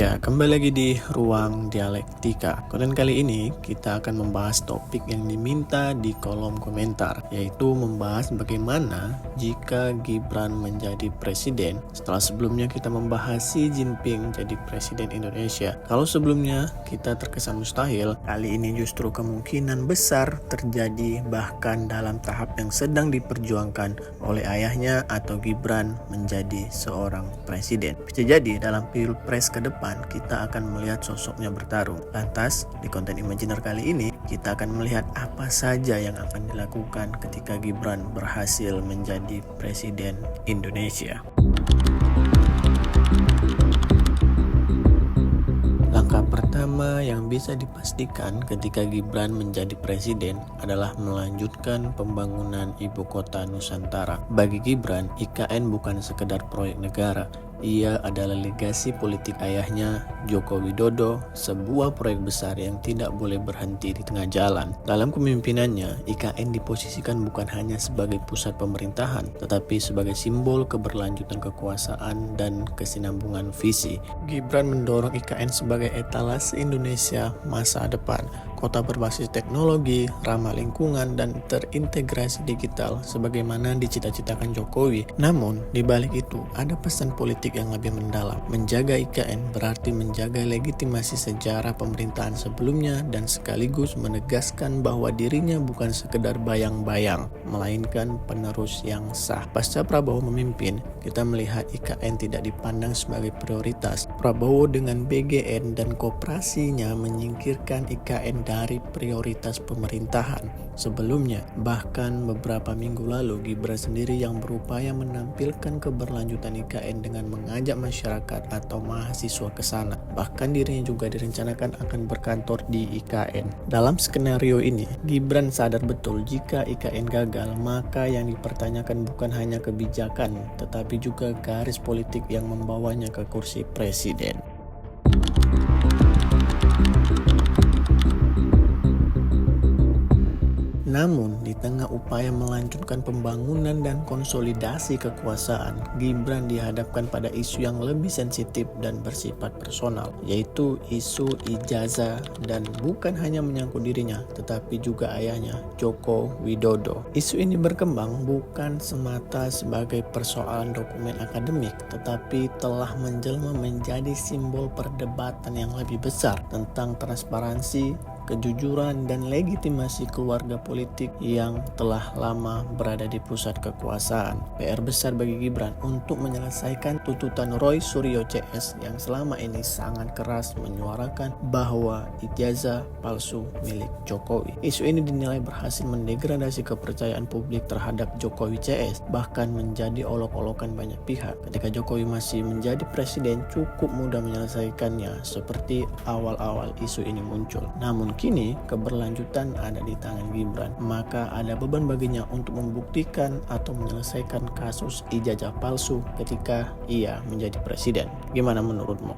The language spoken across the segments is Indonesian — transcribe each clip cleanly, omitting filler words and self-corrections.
Ya, kembali lagi di Ruang Dialektika. Konten kali ini kita akan membahas topik yang diminta di kolom komentar, yaitu membahas bagaimana jika Gibran menjadi presiden setelah sebelumnya kita membahas Xi Jinping jadi presiden Indonesia. Kalau sebelumnya kita terkesan mustahil, kali ini justru kemungkinan besar terjadi, bahkan dalam tahap yang sedang diperjuangkan oleh ayahnya atau Gibran menjadi seorang presiden. Bisa jadi dalam pilpres ke depan kita akan melihat sosoknya bertarung. Lantas, di konten imajiner kali ini, kita akan melihat apa saja yang akan dilakukan ketika Gibran berhasil menjadi presiden Indonesia. Langkah pertama yang bisa dipastikan ketika Gibran menjadi presiden adalah melanjutkan pembangunan ibu kota Nusantara. Bagi Gibran, IKN bukan sekedar proyek negara. Ia adalah legasi politik ayahnya, Joko Widodo, sebuah proyek besar yang tidak boleh berhenti di tengah jalan. Dalam kepemimpinannya, IKN diposisikan bukan hanya sebagai pusat pemerintahan, tetapi sebagai simbol keberlanjutan kekuasaan dan kesinambungan visi. Gibran mendorong IKN sebagai etalase Indonesia masa depan. Kota berbasis teknologi, ramah lingkungan, dan terintegrasi digital sebagaimana dicita-citakan Jokowi. Namun, di balik itu ada pesan politik yang lebih mendalam. Menjaga IKN berarti menjaga legitimasi sejarah pemerintahan sebelumnya dan sekaligus menegaskan bahwa dirinya bukan sekedar bayang-bayang, melainkan penerus yang sah. Pasca Prabowo memimpin, kita melihat IKN tidak dipandang sebagai prioritas. Prabowo dengan BGN dan koperasinya menyingkirkan IKN dari prioritas pemerintahan sebelumnya. Bahkan beberapa minggu lalu, Gibran sendiri yang berupaya menampilkan keberlanjutan IKN dengan mengajak masyarakat atau mahasiswa ke sana. Bahkan dirinya juga direncanakan akan berkantor di IKN. Dalam skenario ini, Gibran sadar betul jika IKN gagal, maka yang dipertanyakan bukan hanya kebijakan, tetapi juga garis politik yang membawanya ke kursi presiden. Namun, di tengah upaya melanjutkan pembangunan dan konsolidasi kekuasaan, Gibran dihadapkan pada isu yang lebih sensitif dan bersifat personal, yaitu isu ijazah, dan bukan hanya menyangkut dirinya, tetapi juga ayahnya, Joko Widodo. Isu ini berkembang bukan semata sebagai persoalan dokumen akademik, tetapi telah menjelma menjadi simbol perdebatan yang lebih besar tentang transparansi, kejujuran, dan legitimasi keluarga politik yang telah lama berada di pusat kekuasaan. PR besar bagi Gibran untuk menyelesaikan tuntutan Roy Suryo CS yang selama ini sangat keras menyuarakan bahwa ijazah palsu milik Jokowi. Isu ini dinilai berhasil mendegradasi kepercayaan publik terhadap Jokowi CS, bahkan menjadi olok-olokan banyak pihak. Ketika Jokowi masih menjadi presiden, cukup mudah menyelesaikannya seperti awal-awal isu ini muncul. Namun kini keberlanjutan ada di tangan Gibran, maka ada beban baginya untuk membuktikan atau menyelesaikan kasus ijazah palsu ketika ia menjadi presiden. Gimana menurutmu?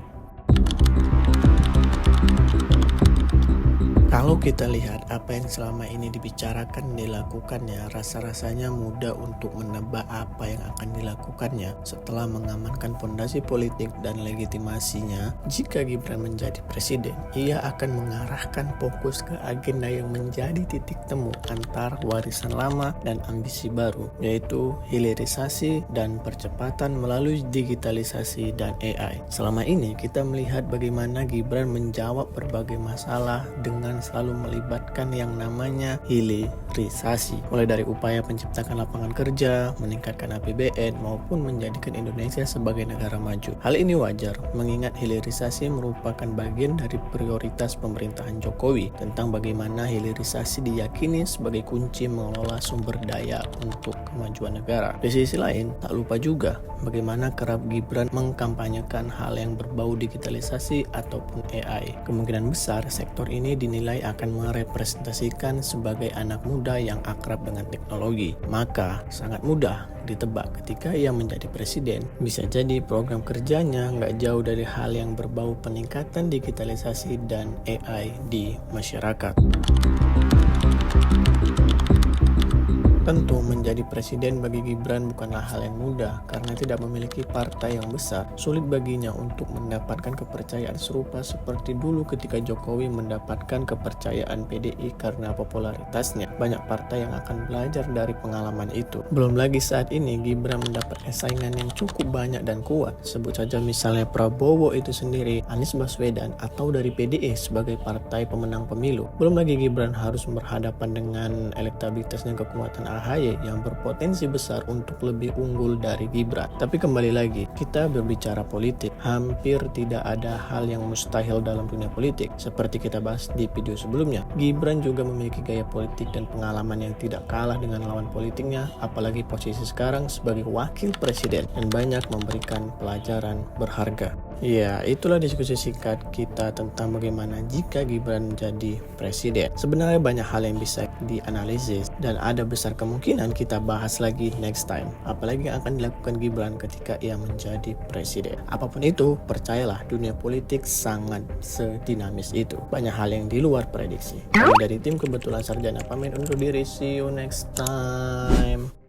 Kalau kita lihat apa yang selama ini dibicarakan dilakukannya, rasa-rasanya mudah untuk menebak apa yang akan dilakukannya setelah mengamankan fondasi politik dan legitimasinya. Jika Gibran menjadi presiden, ia akan mengarahkan fokus ke agenda yang menjadi titik temu antara warisan lama dan ambisi baru, yaitu hilirisasi dan percepatan melalui digitalisasi dan AI. Selama ini kita melihat bagaimana Gibran menjawab berbagai masalah dengan selalu melibatkan yang namanya hilirisasi, mulai dari upaya menciptakan lapangan kerja, meningkatkan APBN, maupun menjadikan Indonesia sebagai negara maju. Hal ini wajar mengingat hilirisasi merupakan bagian dari prioritas pemerintahan Jokowi tentang bagaimana hilirisasi diyakini sebagai kunci mengelola sumber daya untuk kemajuan negara. Di sisi lain, tak lupa juga bagaimana kerap Gibran mengkampanyekan hal yang berbau digitalisasi ataupun AI. Kemungkinan besar sektor ini dinilai akan merepresentasikan sebagai anak muda yang akrab dengan teknologi. Maka sangat mudah ditebak ketika ia menjadi presiden, bisa jadi program kerjanya nggak jauh dari hal yang berbau peningkatan digitalisasi dan AI di masyarakat. Tentu menjadi presiden bagi Gibran bukanlah hal yang mudah karena tidak memiliki partai yang besar. Sulit baginya untuk mendapatkan kepercayaan serupa seperti dulu ketika Jokowi mendapatkan kepercayaan PDI karena popularitasnya. Banyak partai yang akan belajar dari pengalaman itu. Belum lagi saat ini Gibran mendapat saingan yang cukup banyak dan kuat. Sebut saja misalnya Prabowo itu sendiri, Anies Baswedan, atau dari PDI sebagai partai pemenang pemilu. Belum lagi Gibran harus berhadapan dengan elektabilitas dan kekuatan AHY yang berpotensi besar untuk lebih unggul dari Gibran. Tapi kembali lagi, kita berbicara politik. Hampir tidak ada hal yang mustahil dalam dunia politik. Seperti kita bahas di video sebelumnya, Gibran juga memiliki gaya politik dan pengalaman yang tidak kalah dengan lawan politiknya, apalagi posisi sekarang sebagai wakil presiden, dan banyak memberikan pelajaran berharga. Ya, itulah diskusi singkat kita tentang bagaimana jika Gibran menjadi presiden. Sebenarnya banyak hal yang bisa dianalisis dan ada besar kemungkinan kita bahas lagi next time. Apalagi yang akan dilakukan Gibran ketika ia menjadi presiden. Apapun itu, percayalah dunia politik sangat sedinamis itu. Banyak hal yang di luar prediksi. Kami dari tim Kebetulan Sarjana pamit undur diri. See you next time.